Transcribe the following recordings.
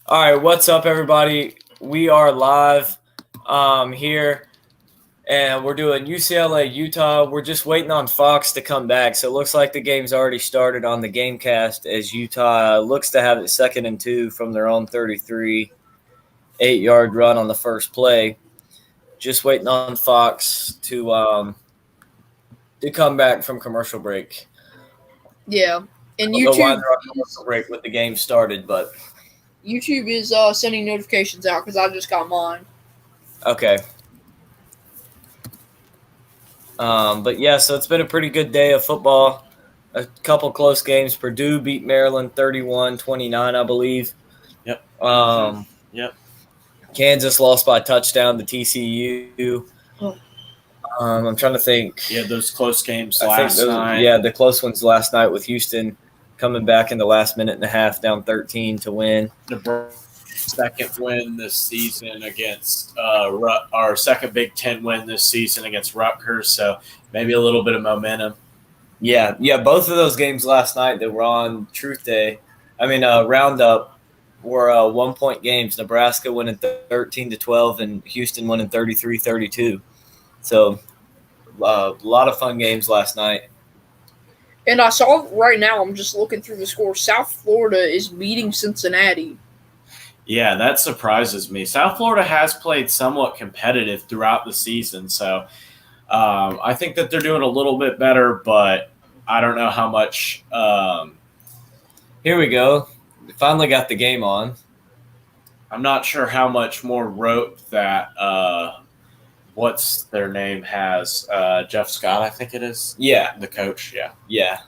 All right, what's up, everybody? We are live here, and we're doing UCLA, Utah. We're just waiting on Fox to come back, so it looks like the game's already started on the GameCast as Utah looks to have it 2nd and 2 from their own 33, 8-yard run on the first play. Just waiting on Fox to come back from commercial break. Yeah, and I don't know why YouTube they're on commercial break with the game started, but YouTube is sending notifications out because I just got mine. okay. But yeah, so it's been a pretty good day of football. A couple close games. Purdue beat Maryland 31-29, I believe. Yep. Yep. Kansas lost by a touchdown to TCU. I'm trying to think. Yeah, those close games last night. Yeah, the close ones last night with Houston coming back in the last minute and a half, down 13 to win. Second win this season against our second Big Ten win this season against Rutgers, so maybe a little bit of momentum. Yeah, both of those games last night that were on Roundup were 1-point games. Nebraska winning 13-12 and Houston winning 33-32. So a lot of fun games last night. And I saw right now, I'm just looking through the score, South Florida is beating Cincinnati. Yeah, that surprises me. South Florida has played somewhat competitive throughout the season, so I think that they're doing a little bit better, but I don't know how much. Here we go. We finally got the game on. I'm not sure how much more rope that what's their name has. Jeff Scott, I think it is. Yeah. The coach, yeah. Yeah.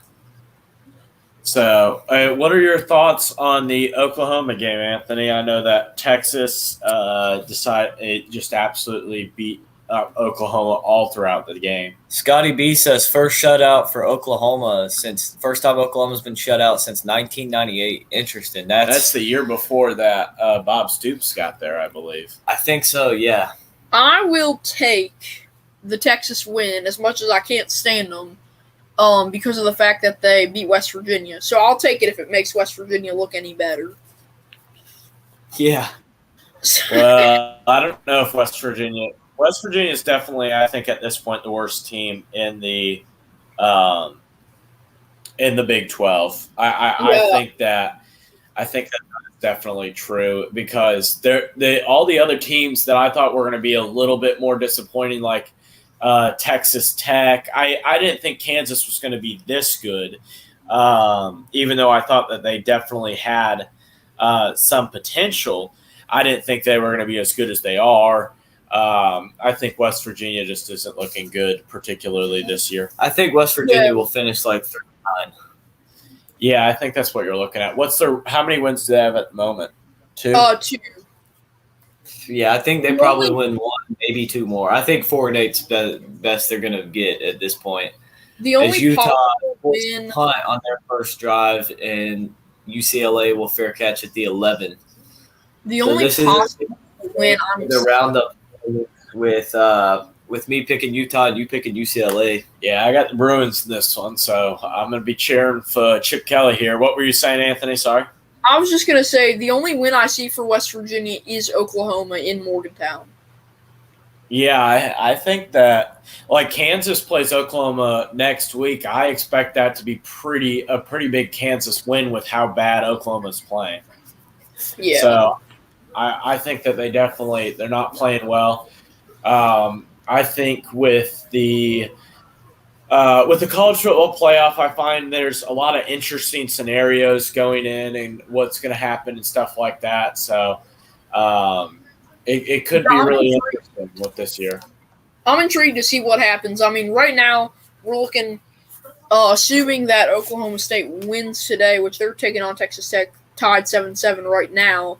So, what are your thoughts on the Oklahoma game, Anthony? I know that Texas just absolutely beat up Oklahoma all throughout the game. Scotty B says first shutout for Oklahoma first time Oklahoma's been shut out since 1998. Interesting. That's the year before that Bob Stoops got there, I believe. I think so, yeah. I will take the Texas win as much as I can't stand them. Because of the fact that they beat West Virginia. So I'll take it if it makes West Virginia look any better. Yeah. Well, I don't know if West Virginia is definitely, I think, at this point, the worst team in the Big 12. I think that's definitely true because all the other teams that I thought were going to be a little bit more disappointing, like Texas Tech. I didn't think Kansas was going to be this good, even though I thought that they definitely had some potential. I didn't think they were going to be as good as they are. I think West Virginia just isn't looking good, particularly this year. I think West Virginia will finish like 39. Yeah, I think that's what you're looking at. How many wins do they have at the moment? 2? 2. Yeah, I think they probably win 1, maybe 2 more. I think 4-8's the best they're going to get at this point. The only as Utah will punt on their first drive, and UCLA will fair catch at the 11. The only possible win on the roundup with me picking Utah and you picking UCLA. Yeah, I got the Bruins in this one, so I'm going to be cheering for Chip Kelly here. What were you saying, Anthony? Sorry. I was just going to say the only win I see for West Virginia is Oklahoma in Morgantown. Yeah, I think that like Kansas plays Oklahoma next week. I expect that to be a pretty big Kansas win with how bad Oklahoma's playing. Yeah. So I think that they're not playing well. I think with the college football playoff, I find there's a lot of interesting scenarios going in and what's going to happen and stuff like that. So it could be really interesting with this year. I'm intrigued to see what happens. I mean, right now we're looking, assuming that Oklahoma State wins today, which they're taking on Texas Tech, tied 7-7 right now.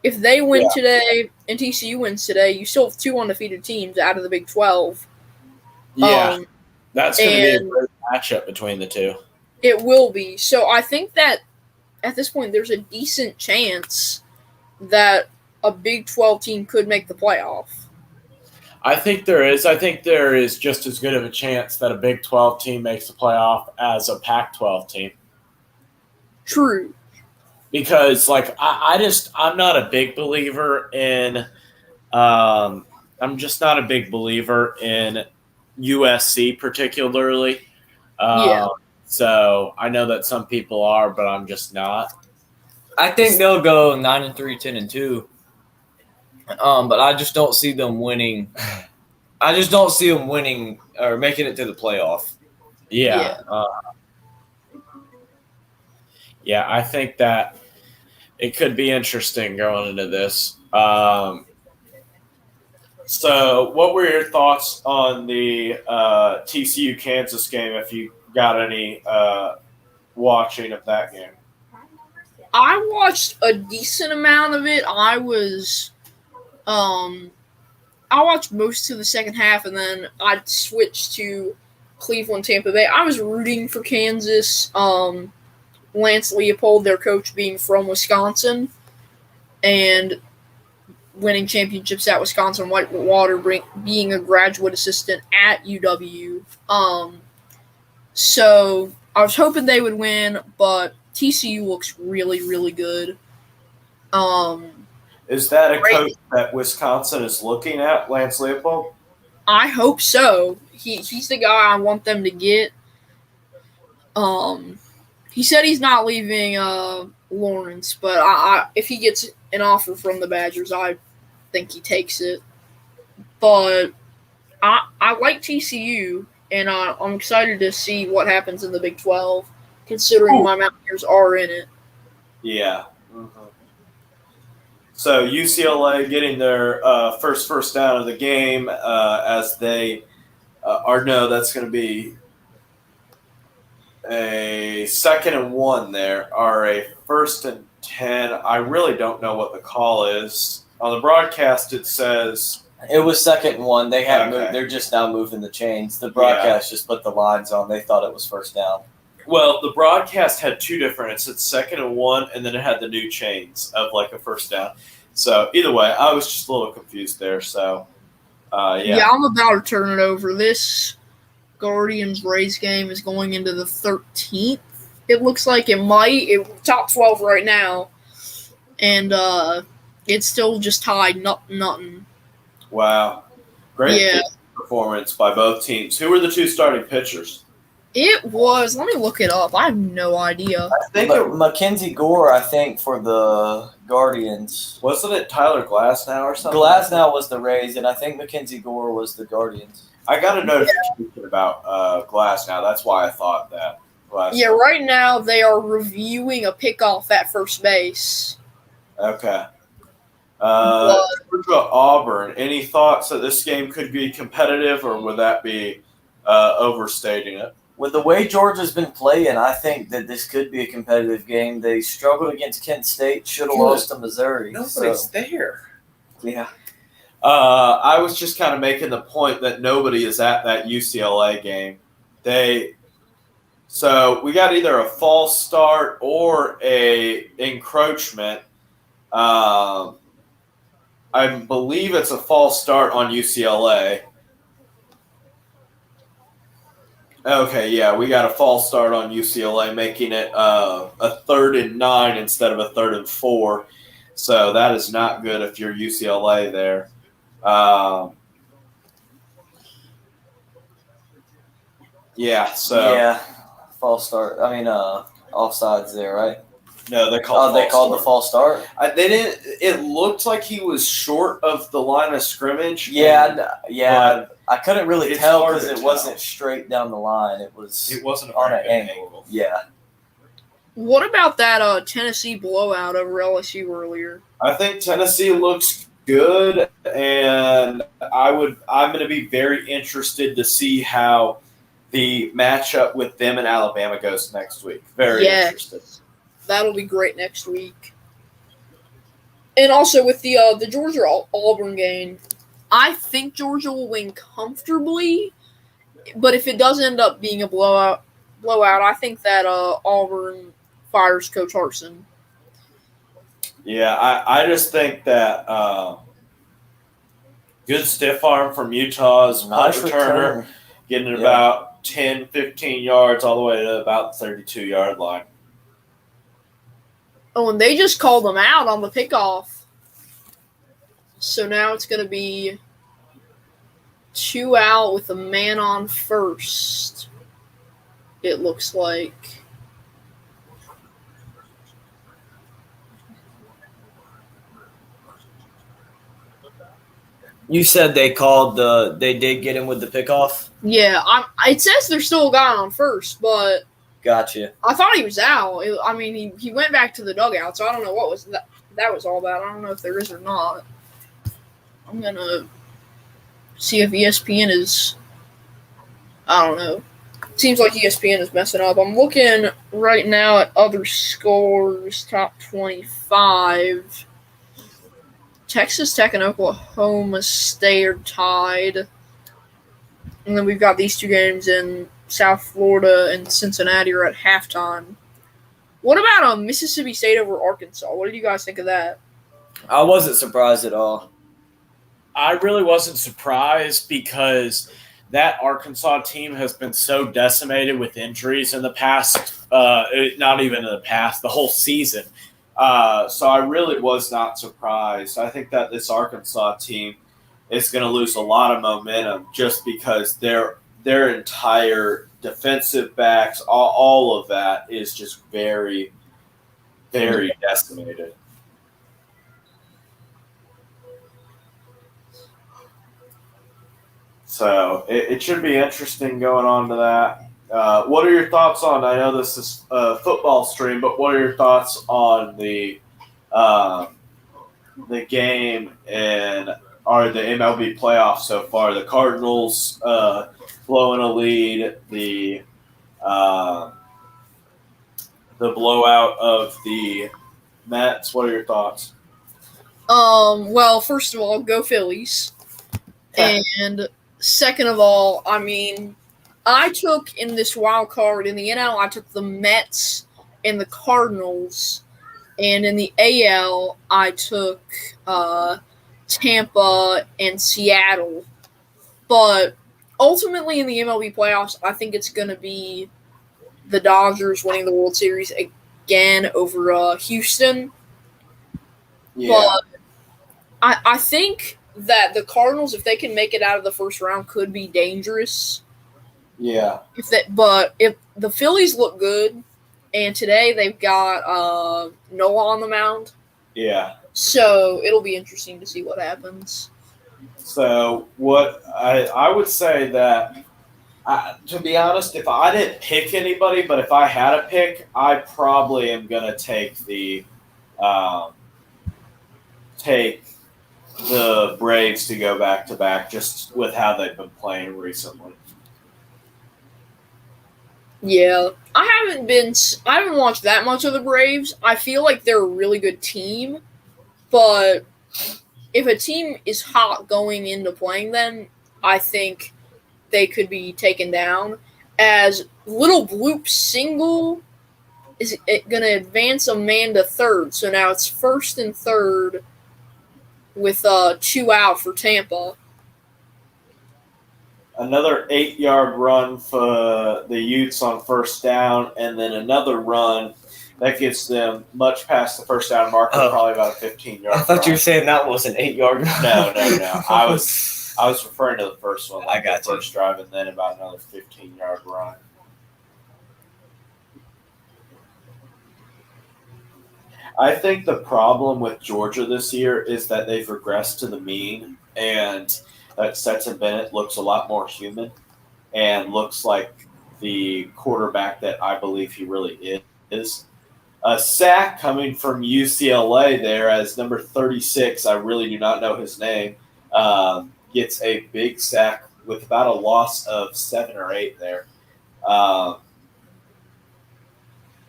If they win today and TCU wins today, you still have 2 undefeated teams out of the Big 12. Yeah. That's going to be a great matchup between the two. It will be. So I think that at this point there's a decent chance that a Big 12 team could make the playoff. I think there is. I think there is just as good of a chance that a Big 12 team makes the playoff as a Pac-12 team. True. because like I'm not a big believer in I'm just not a big believer in USC particularly. Yeah. So I know that some people are, but I'm just not. I think they'll go 9-3, 10-2. But I just don't see them winning. I just don't see them winning or making it to the playoff. Yeah. Yeah, I think that it could be interesting going into this. So, what were your thoughts on the TCU Kansas game? If you got any watching of that game, I watched a decent amount of it. I watched most of the second half, and then I switched to Cleveland, Tampa Bay. I was rooting for Kansas. Lance Leopold, their coach, being from Wisconsin, and winning championships at Wisconsin Whitewater, being a graduate assistant at UW. So I was hoping they would win, but TCU looks really, really good. is that a coach that Wisconsin is looking at, Lance Leopold? I hope so. He's the guy I want them to get. He said he's not leaving Lawrence, but if he gets an offer from the Badgers, I think he takes it. But I like TCU, and I'm excited to see what happens in the Big 12, considering my Mountaineers are in it. Yeah. Mm-hmm. So UCLA getting their first down of the game as they that's going to be a 2nd and 1 there, are a 1st and 10. I really don't know what the call is. On the broadcast, it says it was 2nd and 1. They had Okay. they're just now moving the chains. The broadcast just put the lines on. They thought it was 1st down. Well, the broadcast had two different. It said 2nd and 1, and then it had the new chains of like a 1st down. So either way, I was just a little confused there. So Yeah, I'm about to turn it over. This Guardians-Rays game is going into the 13th. It looks like it might. Top 12 right now. And it's still just tied, nothing. Wow. Great performance by both teams. Who were the two starting pitchers? It was. Let me look it up. I have no idea. I think Mackenzie Gore, I think, for the Guardians. Wasn't it Tyler Glasnow or something? Glasnow was the Rays, and I think Mackenzie Gore was the Guardians. I got a notification about Glasnow. That's why I thought that. Yeah, right now they are reviewing a pickoff at first base. Okay. Auburn. Any thoughts that this game could be competitive, or would that be overstating it? With the way Georgia's been playing, I think that this could be a competitive game. They struggled against Kent State, should have lost to Missouri. Nobody's there. Yeah. I was just kind of making the point that nobody is at that UCLA game. So we got either a false start or a encroachment. I believe it's a false start on UCLA. Okay, yeah, we got a false start on UCLA, making it a 3rd and 9 instead of a 3rd and 4. So that is not good if you're UCLA there. False start. I mean, offsides there, right? No, they called the false start. They didn't. It looked like he was short of the line of scrimmage. Yeah. I couldn't really tell because it wasn't straight down the line. It wasn't on an angle. Yeah. What about that Tennessee blowout over LSU earlier? I think Tennessee looks good, and I'm going to be very interested to see how the matchup with them and Alabama goes next week. Very interested. That'll be great next week. And also with the Georgia-Auburn game, I think Georgia will win comfortably, but if it does end up being a blowout, I think that Auburn fires Coach Harsin. Yeah, I just think that good stiff arm from Utah's nice returner, getting it about 10, 15 yards all the way to about the 32-yard line. Oh, and they just called them out on the pickoff. So now it's going to be 2 out with a man on first, it looks like. You said they did get him with the pickoff? Yeah, it says there's still a guy on first, but Gotcha. I thought he was out. He went back to the dugout, so I don't know what was that was all about. I don't know if there is or not. I'm going to see if ESPN is, I don't know. Seems like ESPN is messing up. I'm looking right now at other scores, top 25. Texas Tech and Oklahoma State are tied. And then we've got these two games in South Florida and Cincinnati are at halftime. What about Mississippi State over Arkansas? What did you guys think of that? I wasn't surprised at all. I really wasn't surprised because that Arkansas team has been so decimated with injuries in the past, not even in the past, the whole season. So I really was not surprised. I think that this Arkansas team is going to lose a lot of momentum just because their entire defensive backs, all of that is just very, very decimated. So it should be interesting going on to that. What are your thoughts on? I know this is a football stream, but what are your thoughts on the game and the MLB playoffs so far? The Cardinals blowing a lead, the blowout of the Mets. What are your thoughts? Well, first of all, go Phillies. And second of all, I took in this wild card in the NL, I took the Mets and the Cardinals, and in the AL, I took Tampa and Seattle. But ultimately, in the MLB playoffs, I think it's going to be the Dodgers winning the World Series again over Houston. Yeah. But I think that the Cardinals, if they can make it out of the first round, could be dangerous. Yeah. But if the Phillies look good, and today they've got Noah on the mound. Yeah. So it'll be interesting to see what happens. So what I would say that, to be honest, if I didn't pick anybody, but if I had a pick, I probably am going to take the Braves to go back to back, just with how they've been playing recently. Yeah, I haven't watched that much of the Braves. I feel like they're a really good team, but if a team is hot going into playing them, I think they could be taken down. As Little Bloop single is going to advance a man to third, so now it's first and third with 2 out for Tampa. Another 8-yard run for the Utes on first down, and then another run that gets them much past the first down marker, probably about a 15-yard. I thought you were saying that was an 8-yard run. No. I was referring to the first one. I got the first drive, and then about another 15-yard run. I think the problem with Georgia this year is that they've regressed to the mean, and that Stetson Bennett looks a lot more human and looks like the quarterback that I believe he really is. A sack coming from UCLA there as number 36, I really do not know his name, gets a big sack with about a loss of 7 or 8 there.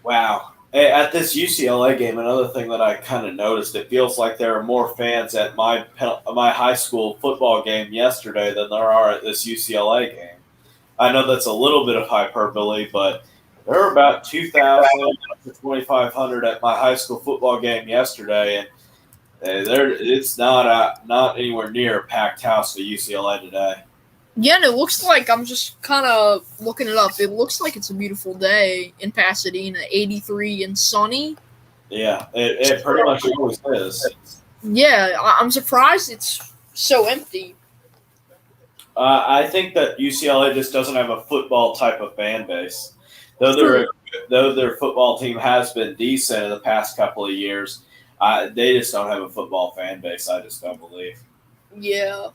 Wow. At this UCLA game, another thing that I kind of noticed, it feels like there are more fans at my high school football game yesterday than there are at this UCLA game. I know that's a little bit of hyperbole, but there were about 2,000 to 2,500 at my high school football game yesterday, and it's not anywhere near a packed house at UCLA today. Yeah, and it looks like, I'm just kind of looking it up, it looks like it's a beautiful day in Pasadena, 83 and sunny. Yeah, it pretty much always is. Yeah, I'm surprised it's so empty. I think that UCLA just doesn't have a football type of fan base. Though True. their football team has been decent in the past couple of years, they just don't have a football fan base. I just don't believe. Yeah.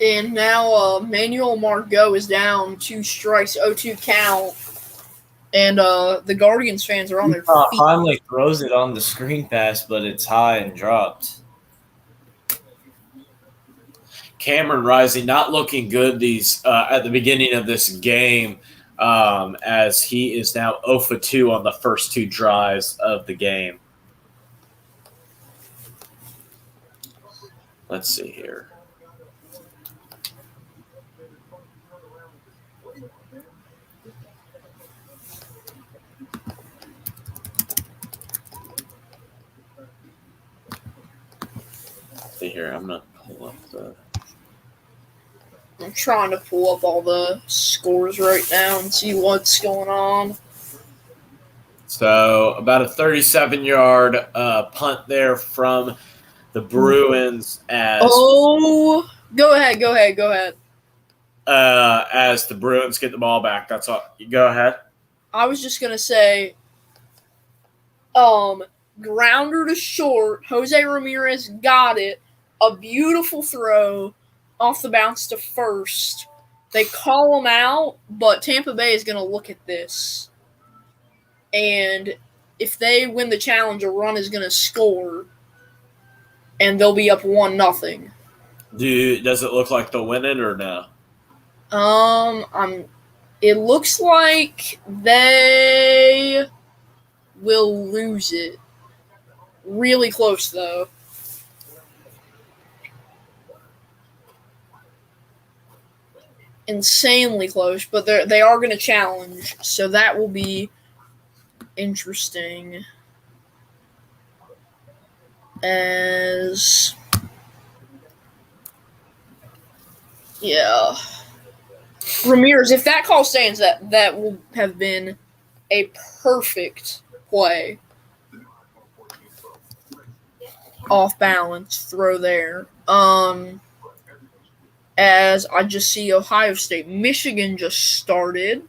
And now Manuel Margot is down 2 strikes, 0-2 count. And the Guardians fans are on their feet. Finally throws it on the screen pass, but it's high and dropped. Cameron Rising not looking good these at the beginning of this game, as he is now 0 for 2 on the first 2 drives of the game. Let's see here. Let's see here. I'm gonna pull up the. I'm trying to pull up all the scores right now and see what's going on. So about a 37-yard punt there from the Bruins as Oh, go ahead. as the Bruins get the ball back. That's all. You go ahead. I was just gonna say, grounder to short. Jose Ramirez got it. A beautiful throw off the bounce to first. They call him out, but Tampa Bay is gonna look at this, and if they win the challenge, a run is gonna score, and they'll be up 1-0. Does it look like they'll win it or no? It looks like they will lose it. Really close though. Insanely close, but they are going to challenge, so that will be interesting. Yeah, Ramirez. If that call stands, that will have been a perfect play. Off balance throw there. As I just see Ohio State, Michigan just started,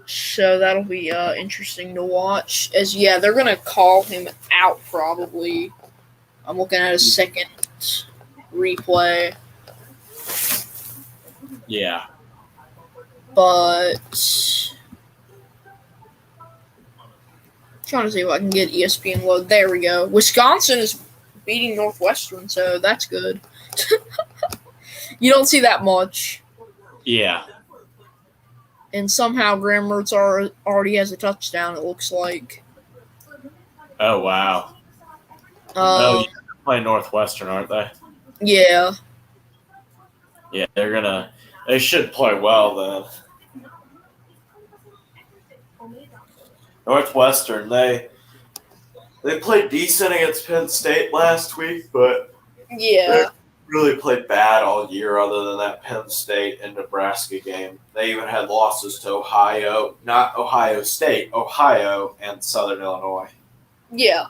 so that'll be interesting to watch. As they're gonna call him out probably. I'm looking at a second replay. Yeah. But trying to see if I can get ESPN load. There we go. Wisconsin is beating Northwestern, so that's good. You don't see that much. Yeah. And somehow Graham Mertz already has a touchdown, it looks like. Oh, wow. They're playing Northwestern, aren't they? Yeah. Yeah, they should play well then. Northwestern, they played decent against Penn State last week, but they really played bad all year other than that Penn State and Nebraska game. They even had losses to Ohio, not Ohio State, Ohio and Southern Illinois. Yeah.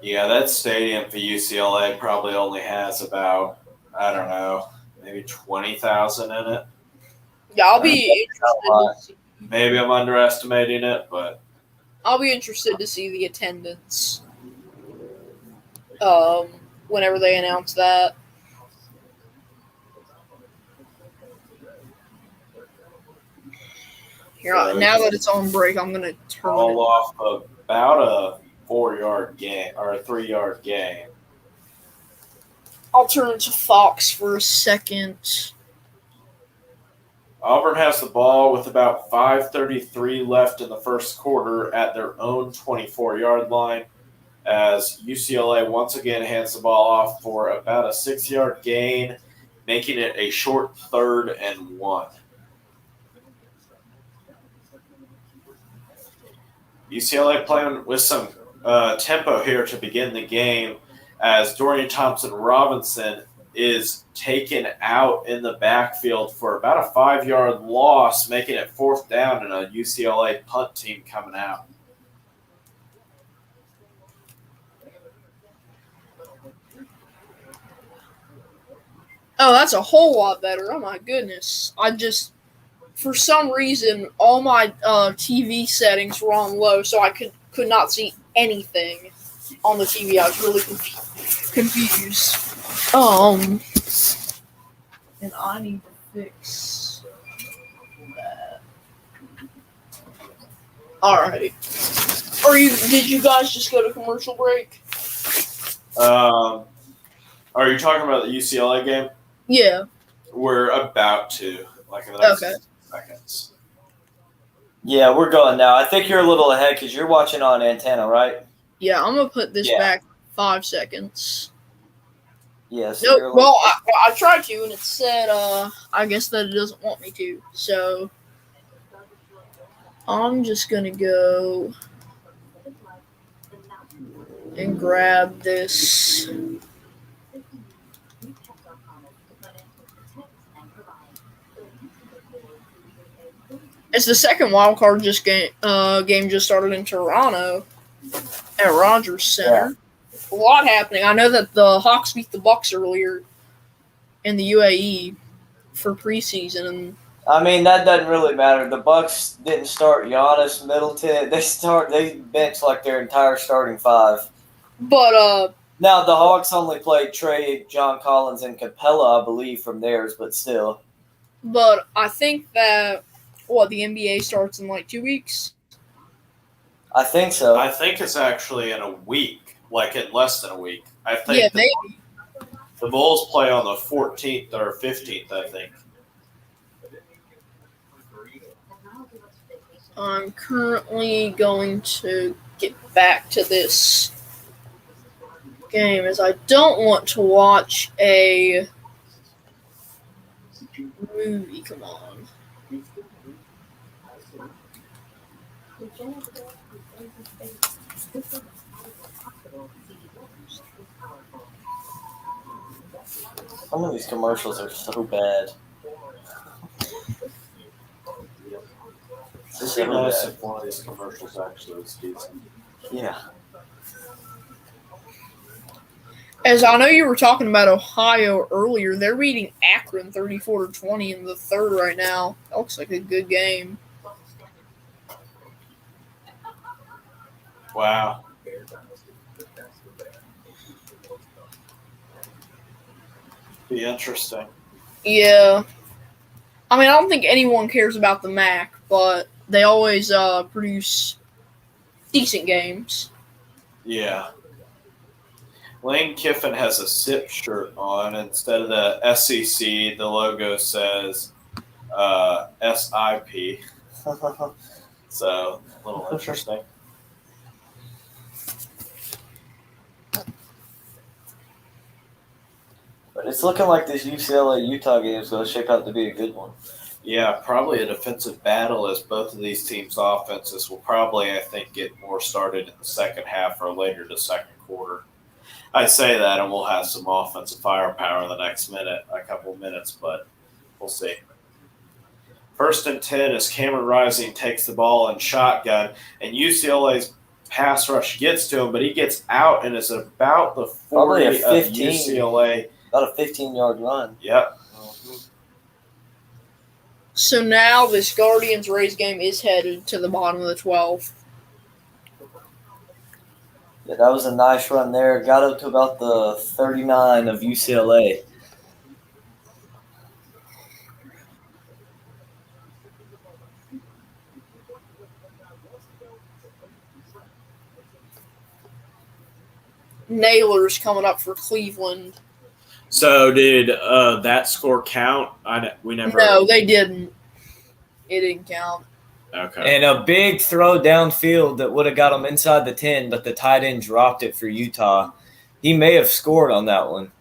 Yeah, that stadium for UCLA probably only has about, I don't know, maybe 20,000 in it. Yeah, I'll be interested. Maybe I'm underestimating it, but I'll be interested to see the attendance. Whenever they announce that. Here, now that it's on break, I'm gonna turn it off about a 4-yard game or a 3-yard game. I'll turn to Fox for a second. Auburn has the ball with about 5:33 left in the first quarter at their own 24-yard line, as UCLA once again hands the ball off for about a 6-yard gain, making it a short 3rd and 1. UCLA playing with some tempo here to begin the game, as Dorian Thompson-Robinson is taken out in the backfield for about a 5-yard loss, making it 4th down and a UCLA punt team coming out. Oh, that's a whole lot better. Oh my goodness. For some reason, all my TV settings were on low, so I could not see anything on the TV. I was really confused. And I need to fix that. Alright. Did you guys just go to commercial break? Are you talking about the UCLA game? Yeah. We're about to, like in the next seconds. Yeah, we're going now. I think you're a little ahead because you're watching on antenna, right? Yeah, I'm going to put this back 5 seconds. Yes. Nope. Well, I tried to, and it said, I guess that it doesn't want me to. So, I'm just going to go and grab this. It's the second wild card game just started in Toronto at Rogers Center. Yeah. A lot happening. I know that the Hawks beat the Bucks earlier in the UAE for preseason. I mean, that doesn't really matter. The Bucks didn't start Giannis, Middleton. They benched like their entire starting 5. But now the Hawks only played Trey, John Collins, and Capella, I believe, from theirs, but still. But I think that the NBA starts in like 2 weeks? I think so. I think it's actually in a week, like in less than a week. I think yeah, maybe. The Bulls play on the 14th or 15th, I think. I'm currently going to get back to this game as I don't want to watch a movie. Come on. Some of these commercials are so bad. It's so nice if one of these commercials actually is decent. Yeah. As I know you were talking about Ohio earlier, they're beating Akron 34-20 in the 3rd right now. That looks like a good game. Wow. Be interesting. Yeah. I mean, I don't think anyone cares about the MAC, but they always produce decent games. Yeah. Lane Kiffin has a SIP shirt on. Instead of the SEC, the logo says SIP. So, a little interesting. But it's looking like this UCLA-Utah game is going to shape out to be a good one. Yeah, probably a defensive battle as both of these teams' offenses will probably, I think, get more started in the second half or later the second quarter. I say that, and we'll have some offensive firepower in the next a couple of minutes, but we'll see. 1st and 10 as Cameron Rising takes the ball in shotgun, and UCLA's pass rush gets to him, but he gets out and is about the 40 of UCLA. About a 15-yard run. Yep. So now this Guardians-Rays game is headed to the bottom of the 12th. Yeah, that was a nice run there. Got up to about the 39 of UCLA. Nailers coming up for Cleveland. So did that score count? We never. No, they didn't. It didn't count. Okay. And a big throw downfield that would have got them inside the 10, but the tight end dropped it for Utah. He may have scored on that one.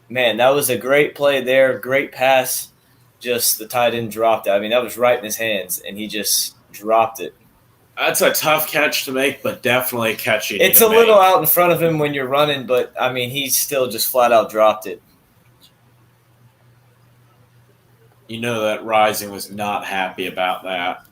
Man, that was a great play there. Great pass. Just the tight end dropped it. I mean, that was right in his hands, and he just dropped it. That's a tough catch to make, but definitely a catch you need It's to a little make. out in front of him when you're running, but I mean, he still just flat out dropped it. You know that Rising was not happy about that.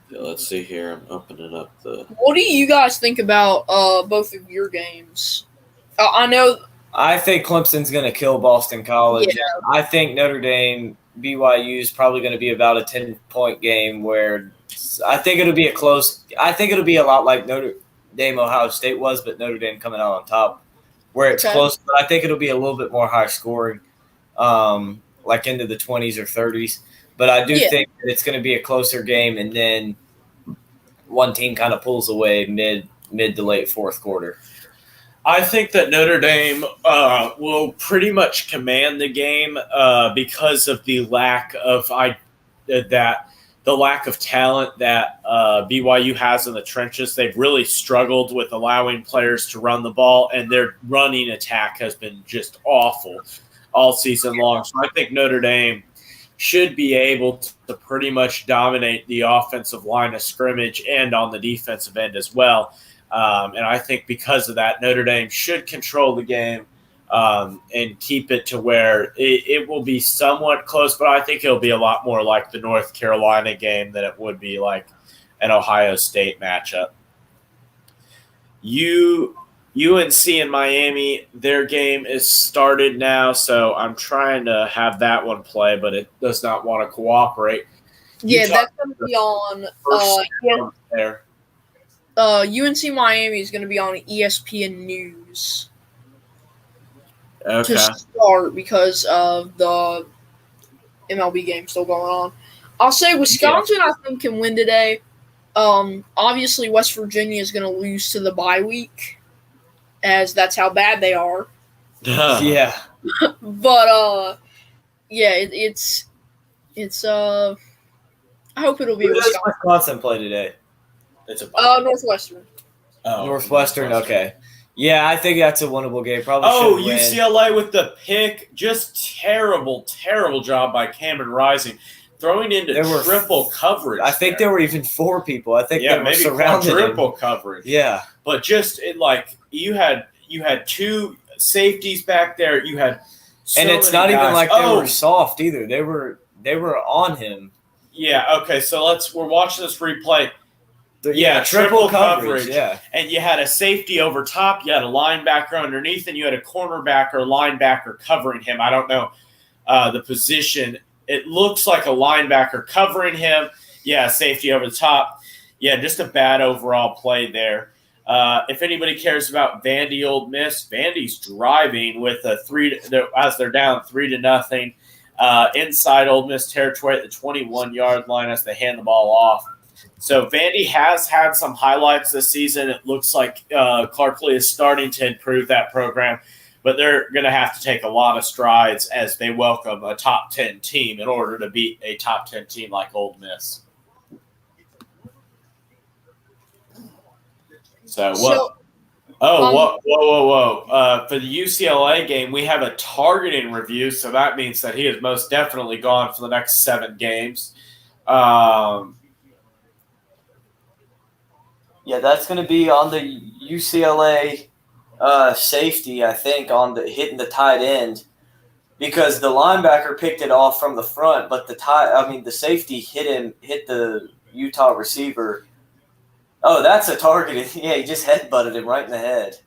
Yeah, let's see here. I'm opening up the. What do you guys think about both of your games? I know. I think Clemson's going to kill Boston College. Yeah. I think Notre Dame BYU is probably going to be about a 10-point game where I think it'll be a close. I think it'll be a lot like Notre Dame Ohio State was, but Notre Dame coming out on top, where it's Okay. close. But I think it'll be a little bit more high scoring, like into the 20s or 30s. But I do think that it's going to be a closer game, and then one team kind of pulls away mid to late fourth quarter. I think that Notre Dame will pretty much command the game because of the lack of talent that BYU has in the trenches. They've really struggled with allowing players to run the ball, and their running attack has been just awful all season long. So I think Notre Dame should be able to pretty much dominate the offensive line of scrimmage and on the defensive end as well. And I think because of that, Notre Dame should control the game and keep it to where it will be somewhat close, but I think it'll be a lot more like the North Carolina game than it would be like an Ohio State matchup. UNC and Miami, their game is started now, so I'm trying to have that one play, but it does not want to cooperate. Yeah, that's going to be on there. UNC Miami is going to be on ESPN News to start because of the MLB game still going on. I'll say Wisconsin, I think, can win today. Obviously, West Virginia is going to lose to the bye week, as that's how bad they are. Yeah. But it's I hope it'll be Who does Wisconsin play today? It's a Northwestern. Oh, Northwestern, okay. Yeah, I think that's a winnable game. Probably. UCLA with the pick. Just terrible, terrible job by Cameron Rising. Throwing into triple coverage. I think there were even 4 people. I think they were maybe surrounded triple coverage. Yeah. But just you had 2 safeties back there. You had and it's not even like they were soft either. They were on him. Yeah, okay, so we're watching this replay. Triple coverage. Yeah. And you had a safety over top, you had a linebacker underneath, and you had a cornerback or linebacker covering him. I don't know the position. It looks like a linebacker covering him. Yeah, safety over the top. Yeah, just a bad overall play there. If anybody cares about Vandy Ole Miss, Vandy's driving with as they're down 3-0 inside Ole Miss territory at the 21-yard line as they hand the ball off. So Vandy has had some highlights this season. It looks like Clark Lee is starting to improve that program, but they're going to have to take a lot of strides as they welcome a top 10 team in order to beat a top 10 team like Ole Miss. Whoa. For the UCLA game, we have a targeting review, so that means that he is most definitely gone for the next 7 games. Yeah, that's going to be on the UCLA safety, I think, on hitting the tight end, because the linebacker picked it off from the front, but the safety hit the Utah receiver. Oh, that's a targeting. Yeah, he just headbutted him right in the head.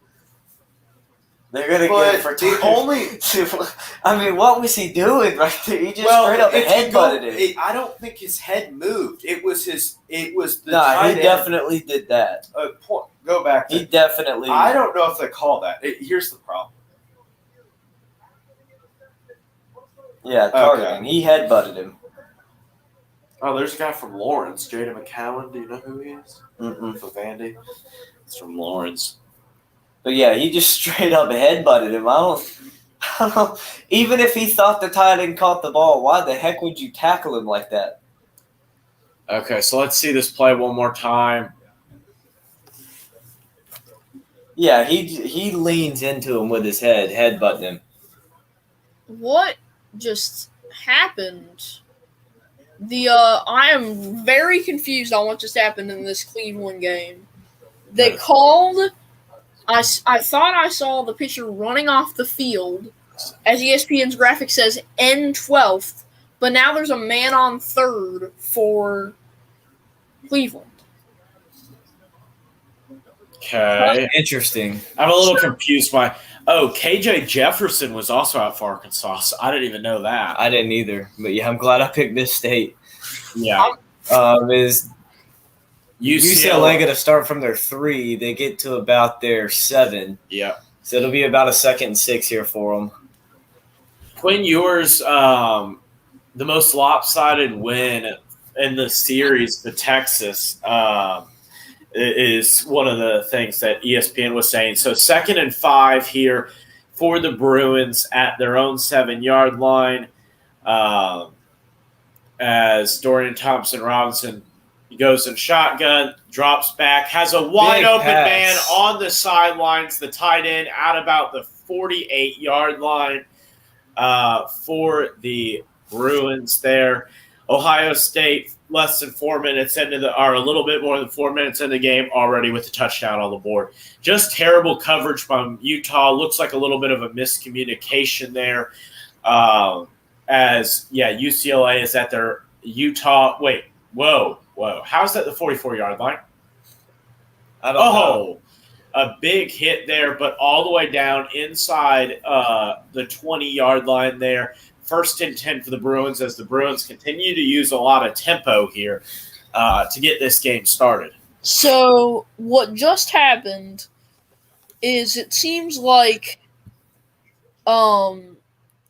They're going to get it for I mean, what was he doing right there? He just straight up headbutted him. I don't think his head moved. It was the tight end. He definitely did that. Go back. He definitely. I don't know if they call that. Here's the problem. Yeah, targeting. Okay. He headbutted him. Oh, there's a guy from Lawrence, Jada McCowan. Do you know who he is? Mm-mm. For Vandy. It's from Lawrence. But yeah, he just straight up headbutted him. I don't. Even if he thought the tight end caught the ball, why the heck would you tackle him like that? Okay, so let's see this play one more time. Yeah, he leans into him with his headbutting him. What just happened? I am very confused on what just happened in this Cleveland game. They called. I thought I saw the pitcher running off the field, as ESPN's graphic says, N12th, but now there's a man on third for Cleveland. Okay. Interesting. I'm a little confused by. Oh, KJ Jefferson was also out for Arkansas. So I didn't even know that. I didn't either, but yeah, I'm glad I picked this state. Yeah. Is UCLA going to start from their 3? They get to about their 7. Yeah. So it'll be about a 2nd and 6 here for them. Quinn Ewers, the most lopsided win in the series to Texas, is one of the things that ESPN was saying. So 2nd and 5 here for the Bruins at their own 7-yard line, as Dorian Thompson-Robinson goes in shotgun, drops back, has a wide-open man on the sidelines, the tight end out about the 48-yard line for the Bruins there. Ohio State, less than 4 minutes or a little bit more than 4 minutes in the game, already with a touchdown on the board. Just terrible coverage from Utah. Looks like a little bit of a miscommunication there. UCLA is at their Utah. Wait, whoa. How's that the 44-yard line? I don't know. A big hit there, but all the way down inside the 20-yard line there. 1st and 10 for the Bruins, as the Bruins continue to use a lot of tempo here to get this game started. So what just happened is it seems like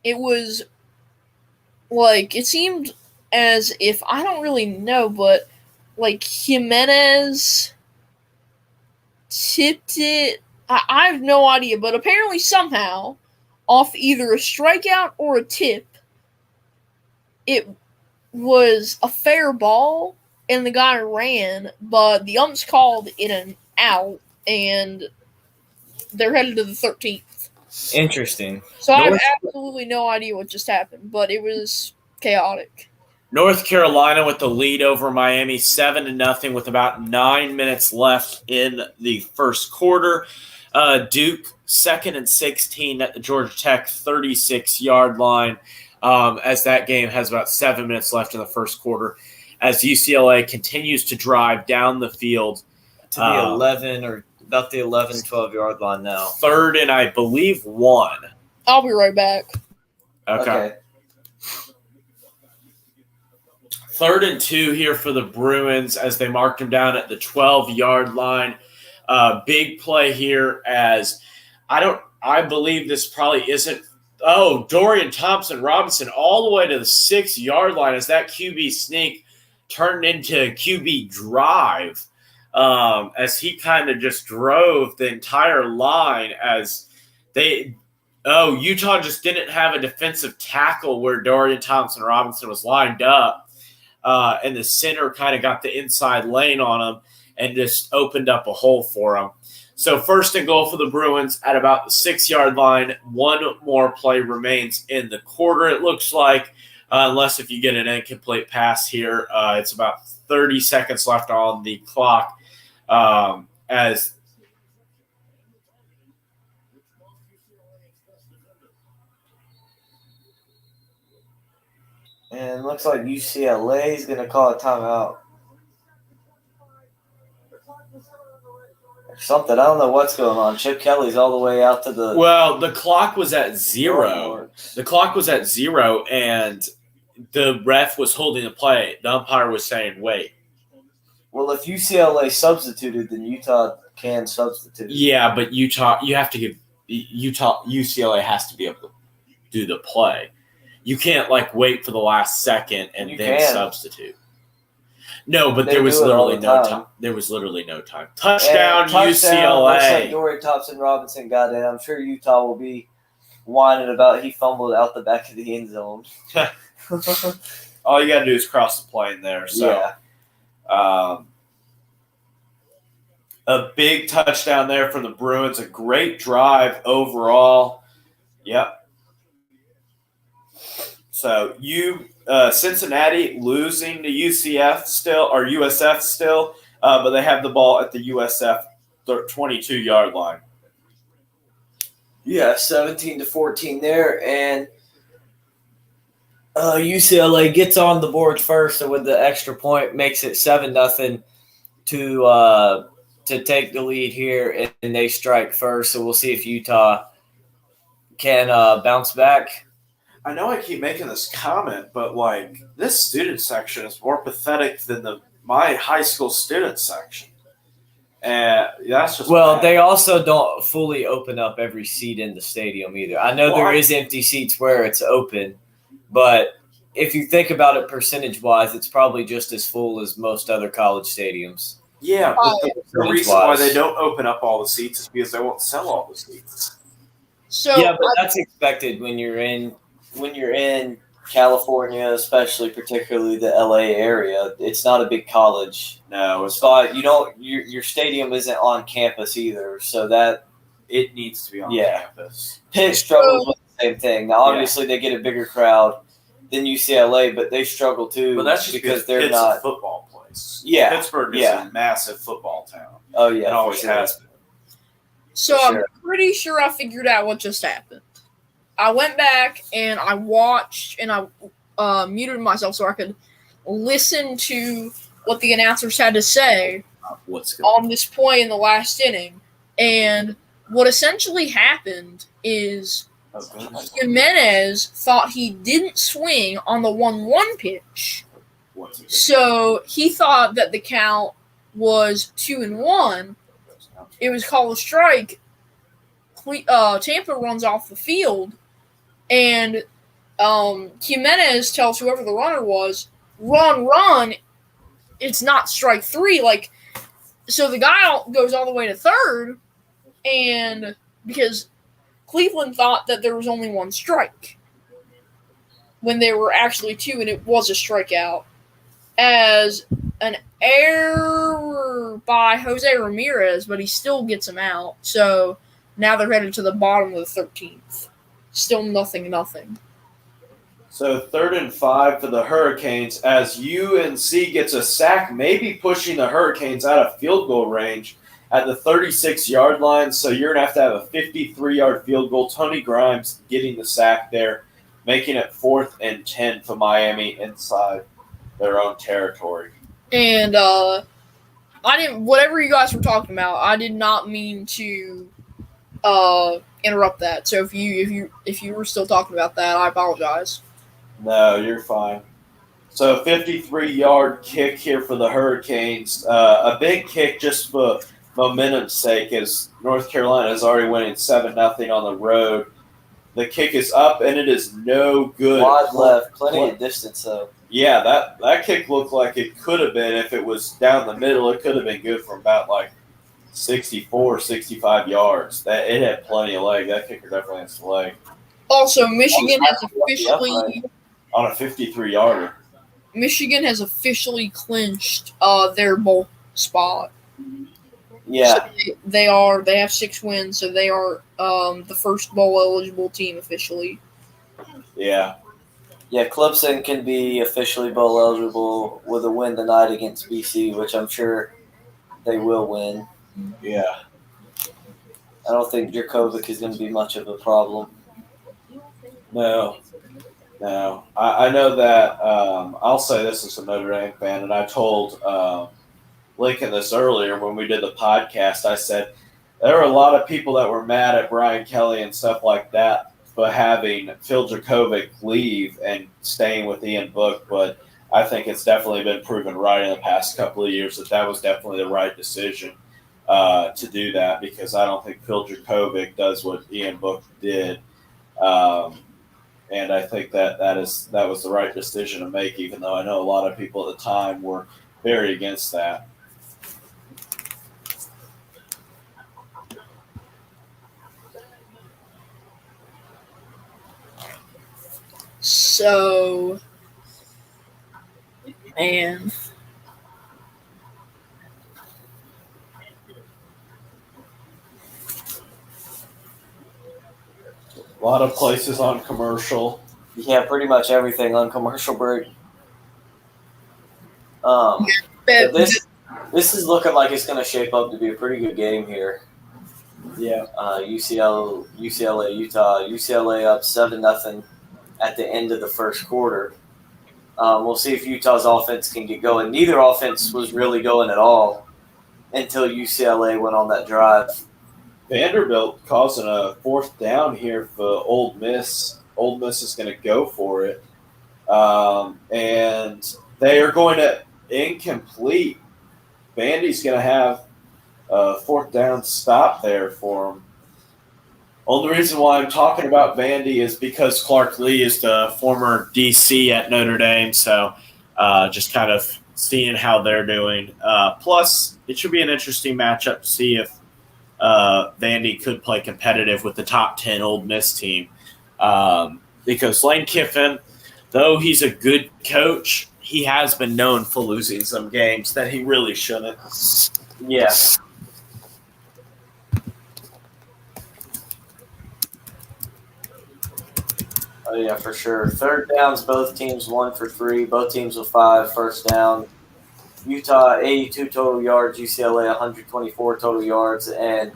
it seemed as if, I don't really know, but like Jimenez tipped it. I have no idea, but apparently somehow, off either a strikeout or a tip, it was a fair ball, and the guy ran, but the umps called it an out, and they're headed to the 13th. Interesting. So I have absolutely no idea what just happened, but it was chaotic. North Carolina with the lead over Miami, 7-0 with about 9 minutes left in the first quarter. Duke, 2nd and 16 at the Georgia Tech 36-yard line, as that game has about 7 minutes left in the first quarter, as UCLA continues to drive down the field to the 11 or about the 11, 12-yard line now. 3rd and I believe 1. I'll be right back. Okay. 3rd and 2 here for the Bruins as they marked him down at the 12-yard line. Big play here, as I believe this probably isn't. Oh, Dorian Thompson-Robinson all the way to the 6-yard line as that QB sneak turned into a QB drive, as he kind of just drove the entire line as Utah just didn't have a defensive tackle where Dorian Thompson-Robinson was lined up. And the center kind of got the inside lane on him and just opened up a hole for him. So 1st and goal for the Bruins at about the 6-yard line. One more play remains in the quarter, it looks like, unless if you get an incomplete pass here. It's about 30 seconds left on the clock, as and it looks like UCLA is going to call a timeout. Or something. I don't know what's going on. Chip Kelly's all the way out to the... Well, the clock was at 0. The clock was at 0, and the ref was holding the play. The umpire was saying, wait. Well, if UCLA substituted, then Utah can substitute. Yeah, but UCLA has to be able to do the play. You can't, wait for the last second and then substitute. No, but there was literally no time. There was literally no time. Touchdown, UCLA. Looks like Dorian Thompson-Robinson got in. I'm sure Utah will be whining about he fumbled out the back of the end zone. All you got to do is cross the plane there. So, A big touchdown there for the Bruins. A great drive overall. Yep. So Cincinnati losing to UCF still, or USF still, but they have the ball at the USF 22-yard line. Yeah, 17-14 there, and UCLA gets on the board first, and with the extra point, makes it 7-0 to take the lead here, and they strike first. So we'll see if Utah can bounce back. I know I keep making this comment, but like this student section is more pathetic than my high school student section. And that's just bad. They also don't fully open up every seat in the stadium either. I know there is empty seats where it's open, but if you think about it percentage-wise, it's probably just as full as most other college stadiums. Yeah, but the reason why they don't open up all the seats is because they won't sell all the seats. So yeah, but that's expected when you're in California, especially particularly the LA area. It's not a big college. No, it's not. Your stadium isn't on campus either, so that it needs to be on campus. Pitt struggles with the same thing. Now, obviously, they get a bigger crowd than UCLA, but they struggle too. But that's just because they're Pitt's not a football place. Yeah, Pittsburgh is a massive football town. Oh yeah, it always has been. So I'm pretty sure I figured out what just happened. I went back and I watched and I muted myself so I could listen to what the announcers had to say on this play in the last inning. And what essentially happened is Jimenez thought he didn't swing on the 1-1 pitch. So he thought that the count was 2-1. It was called a strike. Tampa runs off the field. And Jimenez tells whoever the runner was, run, it's not strike 3. So the guy goes all the way to third, and because Cleveland thought that there was only 1 strike, when there were actually 2, and it was a strikeout, as an error by Jose Ramirez, but he still gets him out. So now they're headed to the bottom of the 13th. Still 0-0. So 3rd and 5 for the Hurricanes as UNC gets a sack, maybe pushing the Hurricanes out of field goal range at the 36-yard line. So you're going to have a 53-yard field goal. Tony Grimes getting the sack there, making it 4th and 10 for Miami inside their own territory. And whatever you guys were talking about, I did not mean to interrupt that. So if you were still talking about that, I apologize. No, you're fine. So 53-yard kick here for the Hurricanes. A big kick just for momentum's sake, as North Carolina is already winning 7-0 on the road. The kick is up and it is no good. Wide left, plenty of distance though. Yeah, that kick looked like it could have been, if it was down the middle, it could have been good from about 64, 65 yards. That it had plenty of leg. That kicker definitely has leg. Also, Michigan has officially on a 53-yarder. Michigan has officially clinched their bowl spot. Yeah, so they have 6 wins, so they are the first bowl eligible team officially. Yeah. Yeah, Clemson can be officially bowl eligible with a win tonight against BC, which I'm sure they will win. Yeah. I don't think Djokovic is going to be much of a problem. No. I know that I'll say this as a Notre Dame fan, and I told Lincoln this earlier when we did the podcast. I said there were a lot of people that were mad at Brian Kelly and stuff like that for having Phil Djokovic leave and staying with Ian Book, but I think it's definitely been proven right in the past couple of years that was definitely the right decision to do that, because I don't think Phil Djokovic does what Ian Book did. And I think that was the right decision to make, even though I know a lot of people at the time were very against that. So, man. lot of places on commercial. Yeah, pretty much everything on commercial break. Bet- This is looking like it's going to shape up to be a pretty good game here. Yeah. UCLA, Utah. UCLA up 7-0 at the end of the first quarter. We'll see if Utah's offense can get going. Neither offense was really going at all until UCLA went on that drive. Vanderbilt causing a 4th down here for Ole Miss. Ole Miss is going to go for it. And they are going to incomplete. Vandy's going to have a 4th down stop there for him. Only reason why I'm talking about Vandy is because Clark Lee is the former DC at Notre Dame, so just kind of seeing how they're doing. Plus, it should be an interesting matchup to see if Vandy could play competitive with the top 10 Ole Miss team. Because Lane Kiffin, though he's a good coach, he has been known for losing some games that he really shouldn't. Yeah. Oh, yeah, for sure. 3rd downs, both teams 1 for 3. Both teams with 5 first down. Utah, 82 total yards. UCLA, 124 total yards. And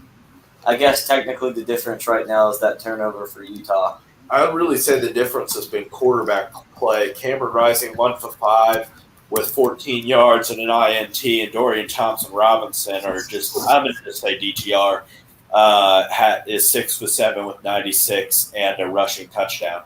I guess technically the difference right now is that turnover for Utah. I would really say the difference has been quarterback play. Cameron Rising 1 for 5 with 14 yards and an INT, and Dorian Thompson-Robinson are just, I'm going to just say DTR, is 6 for 7 with 96 and a rushing touchdown.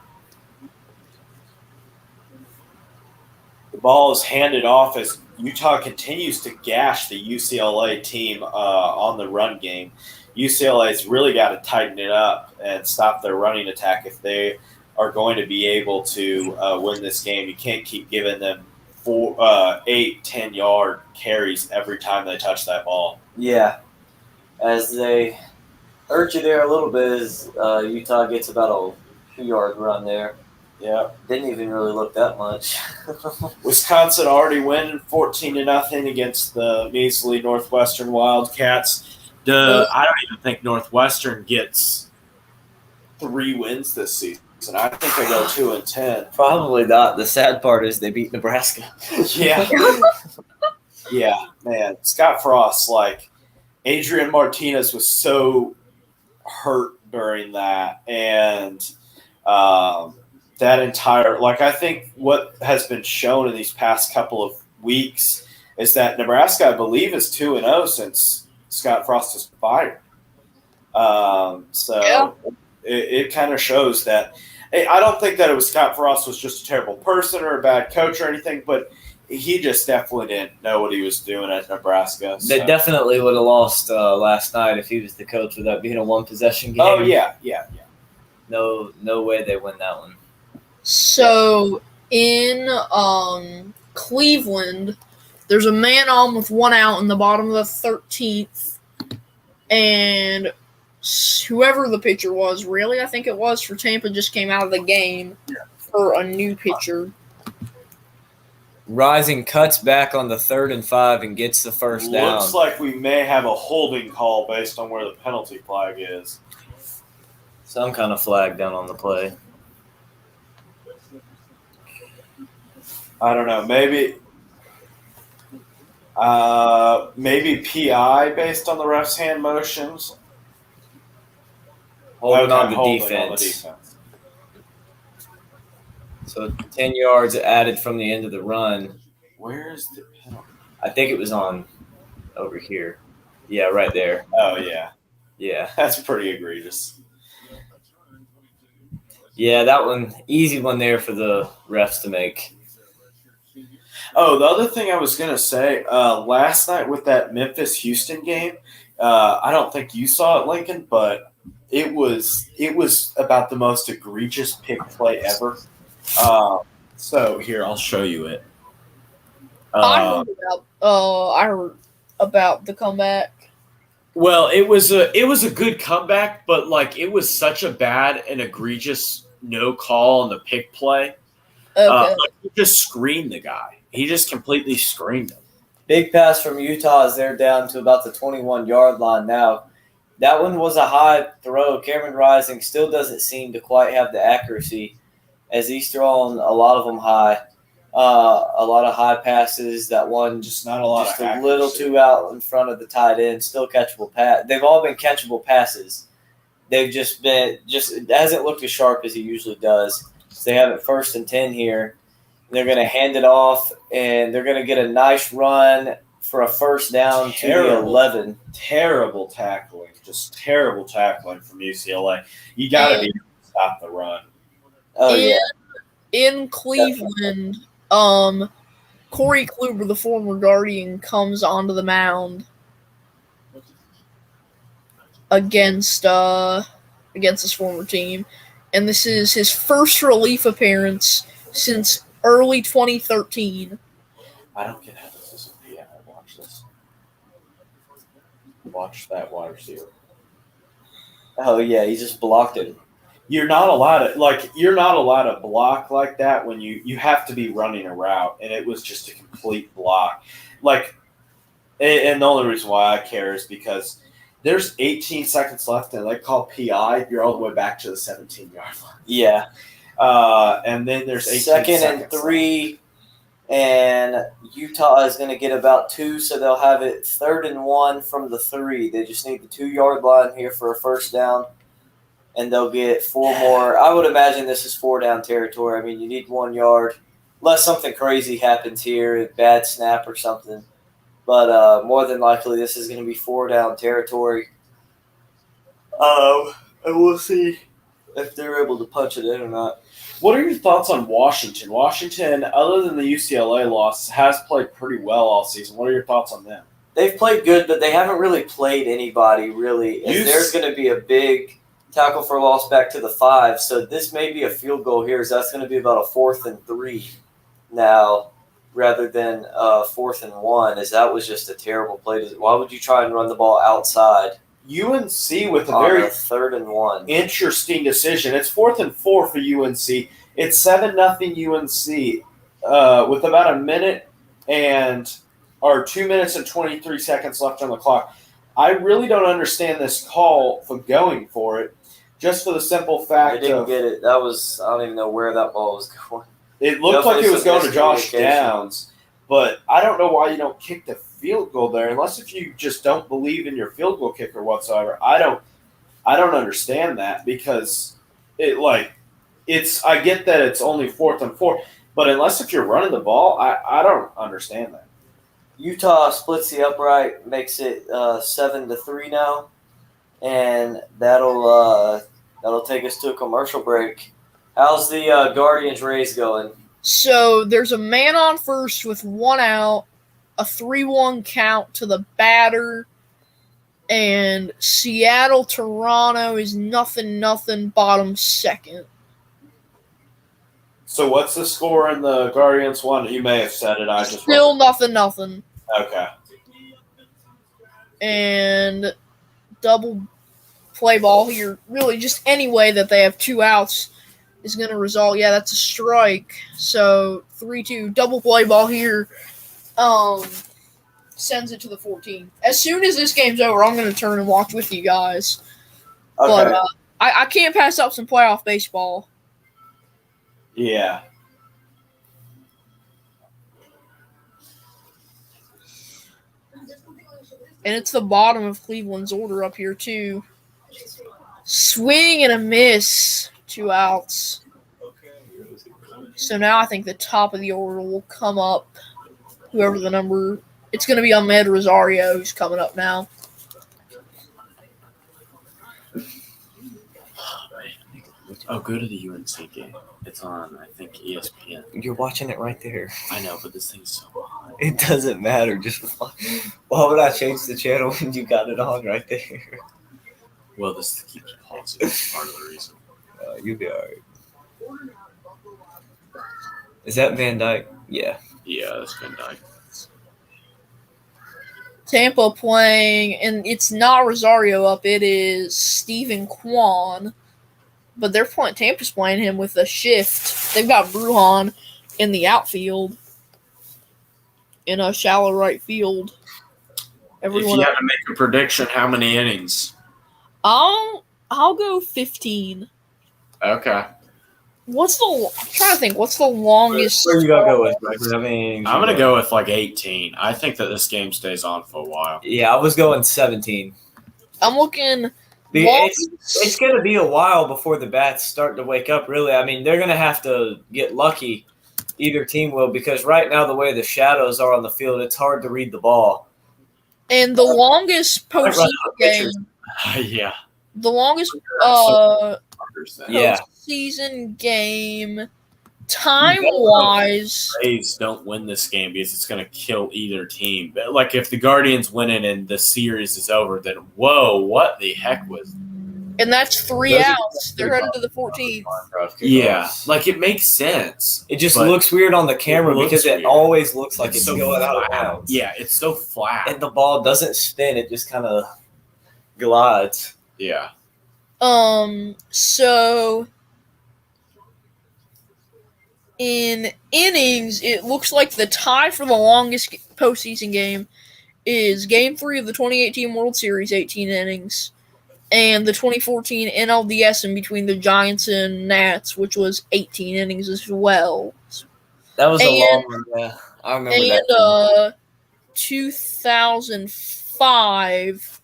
The ball is handed off as Utah continues to gash the UCLA team on the run game. UCLA's really got to tighten it up and stop their running attack if they are going to be able to win this game. You can't keep giving them 8, 10-yard carries every time they touch that ball. Yeah. As they hurt you there a little bit as Utah gets about a 2-yard run there. Yeah. Didn't even really look that much. Wisconsin already winning 14-0 against the measly Northwestern Wildcats. I don't even think Northwestern gets 3 wins this season. I think they go 2-10. Probably not. The sad part is they beat Nebraska. Yeah. Yeah, man. Scott Frost, Adrian Martinez was so hurt during that. And that entire, I think what has been shown in these past couple of weeks is that Nebraska, I believe, is 2-0 since Scott Frost is fired. It kind of shows that I don't think that it was Scott Frost was just a terrible person or a bad coach or anything, but he just definitely didn't know what he was doing at Nebraska. So. They definitely would have lost last night if he was the coach with that being a 1-possession game. Oh, yeah. No way they win that one. So in Cleveland, there's a man on with 1 out in the bottom of the 13th, and whoever the pitcher was, really, I think it was for Tampa, just came out of the game for a new pitcher. Rising cuts back on the 3rd and 5 and gets the first down. Looks like we may have a holding call based on where the penalty flag is. Some kind of flag down on the play. I don't know. Maybe PI based on the ref's hand motions. Holding on the defense. So 10 yards added from the end of the run. Where is the penalty? I think it was on over here. Yeah, right there. Oh, yeah. Yeah. That's pretty egregious. Yeah, that one, easy one there for the refs to make. Oh, the other thing I was going to say, last night with that Memphis-Houston game, I don't think you saw it, Lincoln, but it was about the most egregious pick play ever. So here, I'll show you it. I heard about the comeback. Well, it was a good comeback, but it was such a bad and egregious no call on the pick play. Okay. He just screened the guy. He just completely screened him. Big pass from Utah as they're down to about the 21-yard line now. That one was a high throw. Cameron Rising still doesn't seem to quite have the accuracy as he's throwing a lot of them high. A lot of high passes. That one Just not a lot just of a accuracy. little too out in front of the tight end. Still catchable pass. They've all been catchable passes. They've just been it hasn't looked as sharp as he usually does. So they have it 1st and 10 here. They're going to hand it off, and they're going to get a nice run for a first down to the 11. Terrible tackling. Just terrible tackling from UCLA. You got to be able to stop the run. Oh, yeah. In Cleveland, Corey Kluber, the former Guardian, comes onto the mound against his former team, and this is his first relief appearance since early 2013. I don't get how this is. Yeah, watch this. Watch that wide receiver. Oh, yeah, he just blocked it. You're not allowed to block like that when you have to be running a route, and it was just a complete block. And the only reason why I care is because there's 18 seconds left, and they call PI. You're all the way back to the 17-yard line. Yeah. And then there's 18 2nd seconds and 3, and Utah is going to get about 2, so they'll have it 3rd and 1 from the 3. They just need the 2-yard line here for a first down, and they'll get 4 more. I would imagine this is 4-down territory. I mean, you need 1 yard, unless something crazy happens here, a bad snap or something. But more than likely, this is going to be 4-down territory. And we'll see if they're able to punch it in or not. What are your thoughts on Washington? Washington, other than the UCLA loss, has played pretty well all season. What are your thoughts on them? They've played good, but they haven't really played anybody, really. There's going to be a big tackle for loss back to the 5, so this may be a field goal here. So that's going to be about a 4th and 3 now, rather than 4th and 1, as that was just a terrible play. Why would you try and run the ball outside? UNC with a on very 3rd and 1. Interesting decision. It's 4th and 4 for UNC. It's 7-0 UNC with about a minute or 2 minutes and 23 seconds left on the clock. I really don't understand this call for going for it, just for the simple fact They didn't get it. That was, I don't even know where that ball was going. It looked like it was going to Josh Downs, but I don't know why you don't kick the field goal there, unless if you just don't believe in your field goal kicker whatsoever. I don't understand that, because I get that it's only 4th and 4, but unless if you're running the ball, I don't understand that. Utah splits the upright, makes it 7-3 now, and that'll take us to a commercial break. How's the Guardians Rays going? So there's a man on first with 1 out, a 3-1 count to the batter, and Seattle-Toronto is 0-0, bottom 2nd. So what's the score in the Guardians one? You may have said it. I just Still 0-0. Okay. And double play ball here. Really, just any way that they have 2 outs is going to result. Yeah, that's a strike. So 3-2, double play ball here. Sends it to the 14. As soon as this game's over, I'm going to turn and watch with you guys. Okay. But I can't pass up some playoff baseball. Yeah. And it's the bottom of Cleveland's order up here, too. Swing and a miss. 2 outs. So now I think the top of the order will come up. Whoever the number... It's going to be Ahmed Rosario who's coming up now. Oh, go to the UNC game. It's on, I think, ESPN. You're watching it right there. I know, but this thing's so hot. It doesn't matter. Just why would I change the channel when you got it on right there? Well, this keeps pausing. That's part of the reason. You'll be all right. Is that Van Dyke? Yeah. Yeah, that's Van Dyke. Tampa playing, and it's not Rosario up. It is Stephen Kwan. But they're playing. Tampa's playing him with a shift. They've got Bruhan in the outfield, in a shallow right field. If you had to make a prediction, how many innings? I'll go 15. Okay. I'm trying to think. What's the longest? Where you gonna go with? Like, how many innings I'm you going to go with like 18. I think that this game stays on for a while. Yeah, I was going 17. I'm looking. It's going to be a while before the bats start to wake up, really. I mean, they're going to have to get lucky, either team will, because right now, the way the shadows are on the field, it's hard to read the ball. And the longest postseason game. Yeah. The longest Yeah. postseason game, time-wise. Rays don't win this game because it's going to kill either team. But like if the Guardians win it and the series is over, then whoa, what the heck was? And that's 3 outs. They're headed to the 14th. Yeah, like it makes sense. It just looks weird on the camera because it always looks like it's so going out of flat. bounds. Yeah, it's so flat. And the ball doesn't spin; it just kind of glides. Yeah. So in innings, it looks like the tie for the longest postseason game is Game 3 of the 2018 World Series, 18 innings, and the 2014 NLDS in between the Giants and Nats, which was 18 innings as well. That was a long one. Yeah, I remember that. And 2005.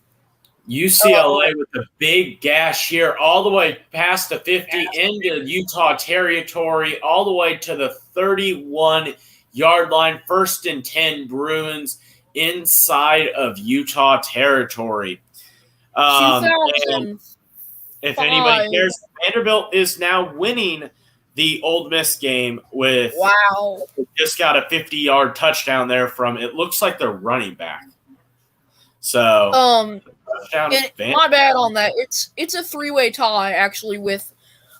UCLA with the big gash here, all the way past the 50 into Utah territory, all the way to the 31-yard line. 1st and 10 Bruins inside of Utah territory. If anybody cares, Vanderbilt is now winning the Ole Miss game with just got a 50-yard touchdown there from, it looks like their running back. So my bad on that. It's a 3-way tie actually with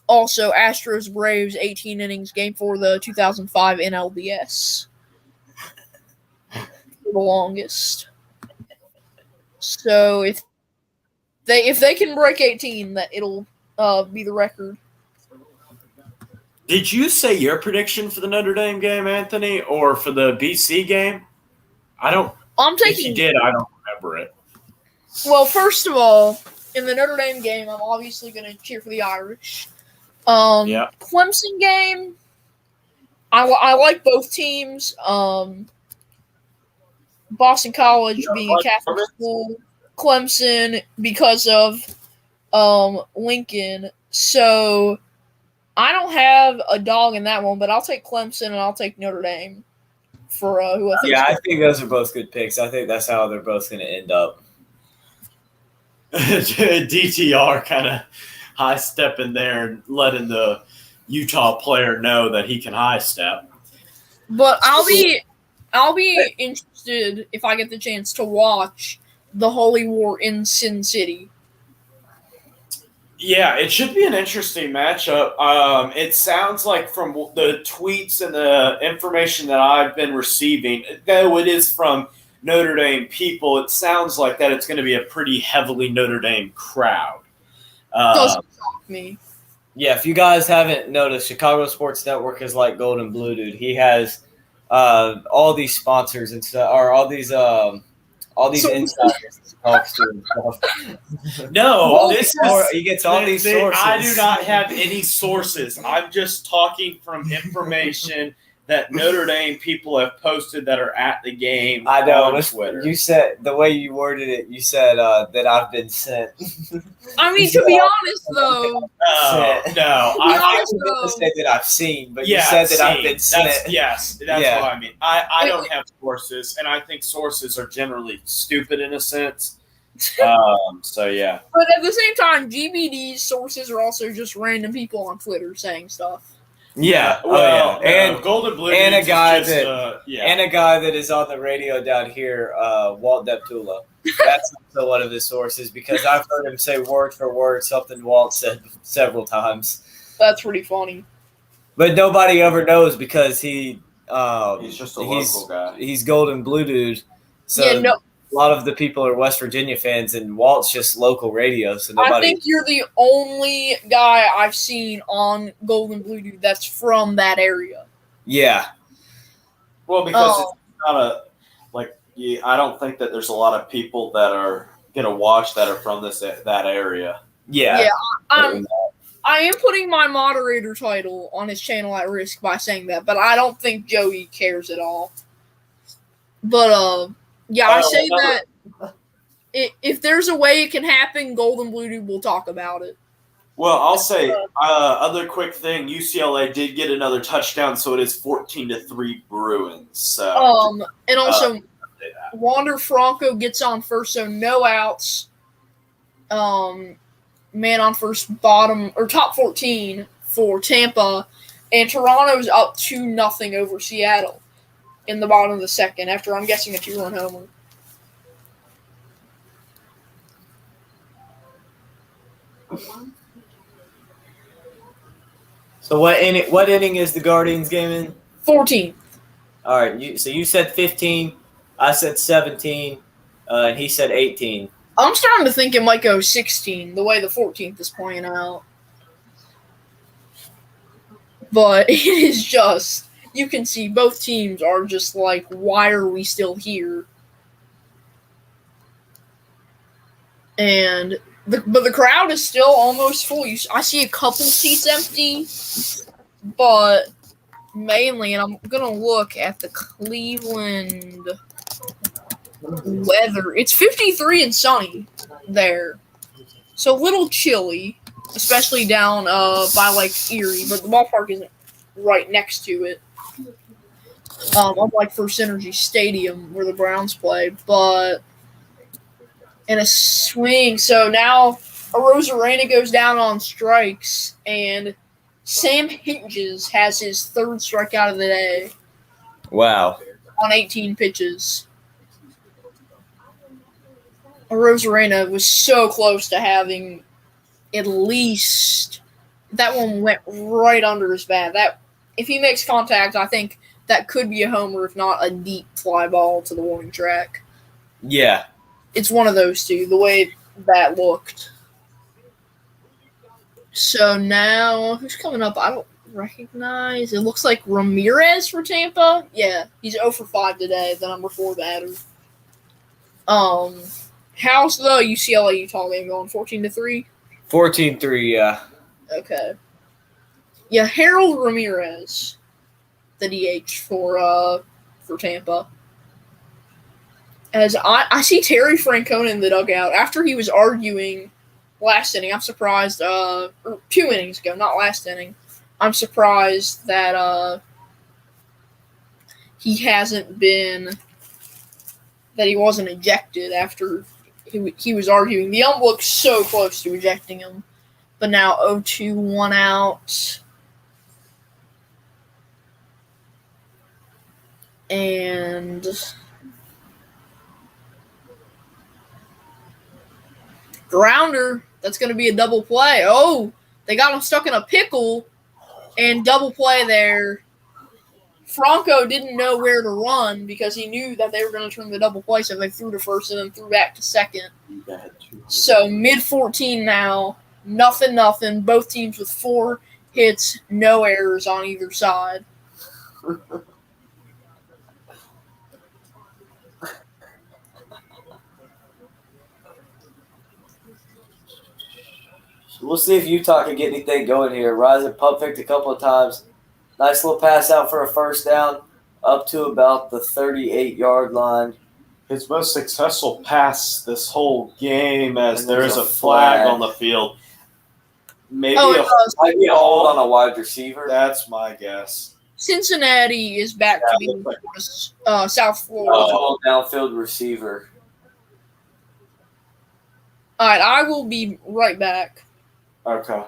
also Astros Braves 18 innings game for the 2005 NLDS. The longest. So if they can break 18, that it'll be the record. Did you say your prediction for the Notre Dame game, Anthony, or for the BC game? If you did, I don't remember it. Well, first of all, in the Notre Dame game, I'm obviously going to cheer for the Irish. Clemson game, I like both teams. Boston College being a Catholic school, Clemson because of Lincoln. So I don't have a dog in that one, but I'll take Clemson and I'll take Notre Dame for who I think. Yeah, I think those are both good picks. I think that's how they're both going to end up. DTR kind of high stepping there and letting the Utah player know that he can high step. But I'll be interested if I get the chance to watch the Holy War in Sin City. Yeah, it should be an interesting matchup. It sounds like from the tweets and the information that I've been receiving, though it is from Notre Dame people, it sounds like that it's going to be a pretty heavily Notre Dame crowd. Doesn't shock me. Yeah, if you guys haven't noticed, Chicago Sports Network is like Gold and Blue Dude. He has all these sponsors and stuff, or all these insiders talks to and stuff. No, he gets all these sources. I do not have any sources. I'm just talking from information that Notre Dame people have posted that are at the game. I know. On Twitter. You said the way you worded it. You said that I've been sent. I mean, to be honest, though. No. I didn't say that I've seen, but you said that I've been sent. That's what I mean. I don't have sources, and I think sources are generally stupid in a sense. So yeah. But at the same time, GBD's sources are also just random people on Twitter saying stuff. Yeah, and Golden Blue, and a guy that is on the radio down here, Walt Deptula. That's also one of his sources because I've heard him say word for word something Walt said several times. That's pretty funny. But nobody ever knows because he's just a local guy. He's Golden Blue Dude. So a lot of the people are West Virginia fans, and Walt's just local radio. So nobody. I think you're the only guy I've seen on Golden Blue Dude that's from that area. Yeah. Well, because it's not I don't think that there's a lot of people that are get to watch that are from that area. Yeah. I am putting my moderator title on his channel at risk by saying that, but I don't think Joey cares at all. But yeah, I say that if there's a way it can happen, Golden Blue Dude will talk about it. Well, I'll say other quick thing: UCLA did get another touchdown, so it is 14-3 Bruins. So and also Wander Franco gets on first, so no outs. Man on first, bottom or top 14 for Tampa, and Toronto's up 2-0 over Seattle in the bottom of the second after I'm guessing a 2-run homer. So what inning is the Guardians game in? 14. All right. So you said 15. I said 17, and he said 18. I'm starting to think it might go 16, the way the 14th is playing out. But it is just, you can see both teams are just like, why are we still here? But the crowd is still almost full. I see a couple seats empty, but mainly, and I'm going to look at the Cleveland weather. It's 53 and sunny there. So a little chilly, especially down by like Erie, but the ballpark isn't right next to it. Unlike First Energy Stadium where the Browns play, but in a swing. So now Arozarena goes down on strikes, and Sam Hinges has his third strikeout of the day. Wow. On 18 pitches. Arozarena was so close to having at least that one went right under his bat. That if he makes contact, I think that could be a homer, if not a deep fly ball to the warning track. Yeah. It's one of those two, the way that looked. So now, who's coming up? I don't recognize. It looks like Ramirez for Tampa. Yeah, he's 0 for 5 today, the number 4 batter. How's the UCLA Utah game going? 14-3? 14-3, yeah. Okay. Yeah, Harold Ramirez, the DH for Tampa. As I see Terry Francona in the dugout after he was arguing last inning. I'm surprised, or 2 innings ago, not last inning. I'm surprised that he wasn't ejected after he was arguing. The ump looked so close to ejecting him. But now 0-2, 1 out. And grounder. That's going to be a double play. Oh, they got him stuck in a pickle. And double play there. Franco didn't know where to run because he knew that they were going to turn the double play, so they threw to first and then threw back to second. So mid-14 now, 0-0. Both teams with 4 hits, no errors on either side. We'll see if Utah can get anything going here. Rising pump faked a couple of times. Nice little pass out for a first down up to about the 38-yard line. His most successful pass this whole game, as there is a flag on the field. Maybe a hold on a wide receiver. That's my guess. Cincinnati is back to being South Florida. Downfield receiver. All right, I will be right back. Okay.